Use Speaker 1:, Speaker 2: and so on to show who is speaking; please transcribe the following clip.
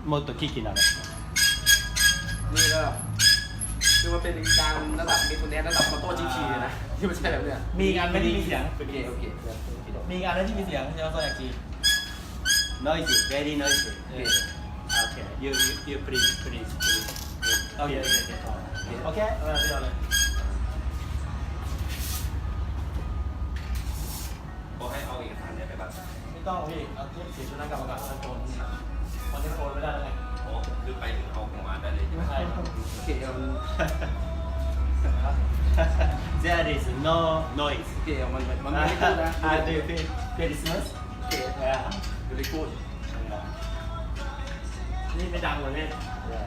Speaker 1: もっとキキなの
Speaker 2: นี่ก็คือมันเป็นการระดับมีคนแนนระดับมอโต้จีพีเลยนะที่ไม่ใช่แบบเนี้ย
Speaker 3: มีงานไม่ได้มีเสียง
Speaker 2: โอเคโอเค
Speaker 3: มีงานแล้วที่มีเสียงจะเอาโซนอยากจี
Speaker 1: ノイズ very noisy okay you please
Speaker 3: โอเคโอเคเดี๋ยวเลย
Speaker 4: บอกให้เอาเอกสารเนี่ยไปบัตร
Speaker 3: ไม่ต้องพี่เอาที่เสียชุดนักกรรมการโอนวันนี้โอนไม่ได้เลย
Speaker 4: โอ้คือไปถึงเอาของมาได้เลยใช่ไหม
Speaker 3: ใช่
Speaker 2: โอเคเอา
Speaker 1: there is no noise
Speaker 2: โอเคเอามันไม่ได้พูดนะ
Speaker 1: do you feel very smooth
Speaker 2: โอเค
Speaker 1: yeah
Speaker 2: very good
Speaker 3: นี่ไม่ดังเลยพี่
Speaker 1: yeah